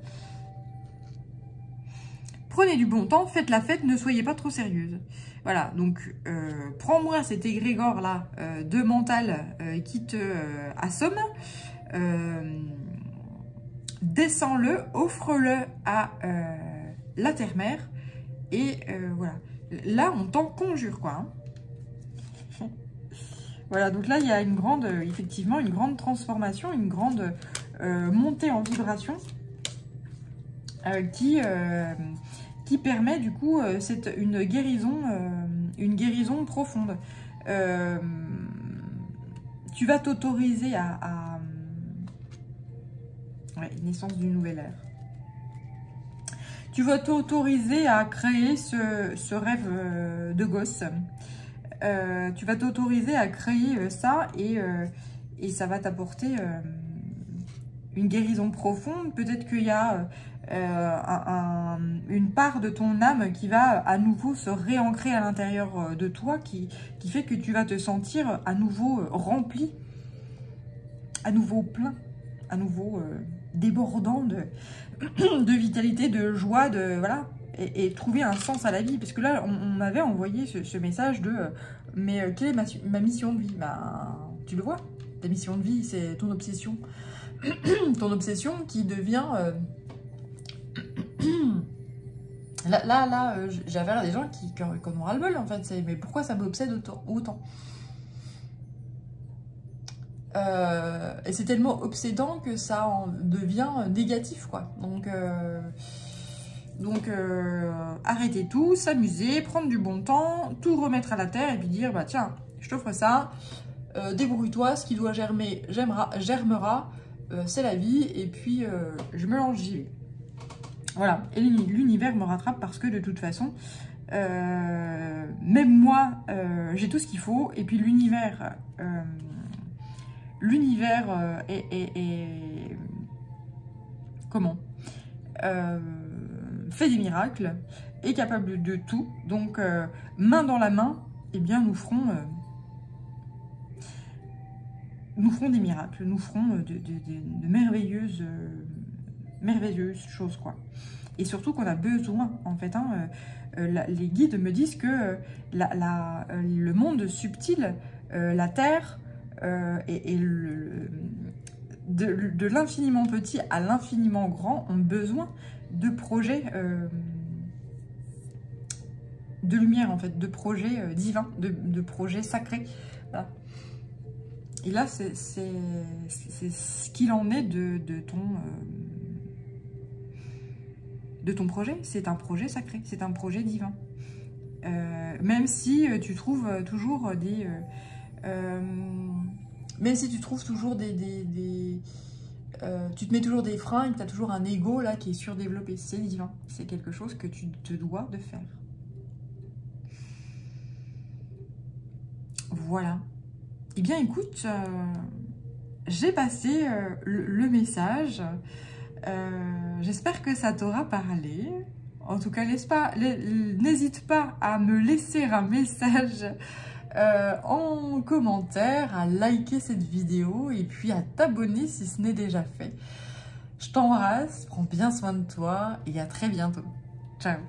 S1: Prenez du bon temps, faites la fête, ne soyez pas trop sérieuse. Voilà, donc prends-moi cet égrégore-là de mental qui te assomme. Descends-le, offre-le à la terre-mère. Et voilà. Là, on t'en conjure, quoi. Hein. Voilà, donc là, il y a une grande, effectivement, une grande transformation, une grande montée en vibration qui permet, du coup, une guérison profonde. Tu vas t'autoriser à... Ouais, naissance d'une nouvelle ère. Tu vas t'autoriser à créer ce rêve de gosse. Tu vas t'autoriser à créer ça et ça va t'apporter une guérison profonde. Peut-être qu'il y a une part de ton âme qui va à nouveau se réancrer à l'intérieur de toi, qui fait que tu vas te sentir à nouveau rempli, à nouveau plein, à nouveau débordant de vitalité, de joie, voilà, et trouver un sens à la vie. Parce que là, on m'avait envoyé ce message de mais quelle est ma mission de vie? Bah, tu le vois, ta mission de vie, c'est ton obsession. Ton obsession qui devient... Là, j'avais des gens qui en ont ras-le-bol, en fait. Mais pourquoi ça m'obsède autant? Et c'est tellement obsédant que ça en devient négatif, quoi. Donc arrêter tout, s'amuser, prendre du bon temps, tout remettre à la terre et puis dire, bah tiens, je t'offre ça, débrouille-toi, ce qui doit germer, germera, c'est la vie, et puis je me lance, j'y vais. Voilà, et l'univers me rattrape parce que de toute façon, même moi, j'ai tout ce qu'il faut, et puis l'univers est comment fait des miracles, est capable de tout, donc main dans la main, eh bien nous ferons des miracles, nous ferons de merveilleuses choses, quoi. Et surtout qu'on a besoin, en fait, hein, les guides me disent que le monde subtil, la Terre, et de l'infiniment petit à l'infiniment grand ont besoin de projets de lumière, en fait, de projets divins, de projets sacrés. Voilà. Et là, c'est ce qu'il en est de ton projet. C'est un projet sacré, c'est un projet divin. Même si tu trouves toujours des... même si tu trouves toujours tu te mets toujours des freins et que tu as toujours un ego là qui est surdéveloppé. C'est divin. C'est quelque chose que tu te dois de faire. Voilà. Eh bien, écoute, j'ai passé le message. J'espère que ça t'aura parlé. En tout cas, n'hésite pas à me laisser un message en commentaire, à liker cette vidéo et puis à t'abonner si ce n'est déjà fait. Je t'embrasse, prends bien soin de toi et à très bientôt. Ciao!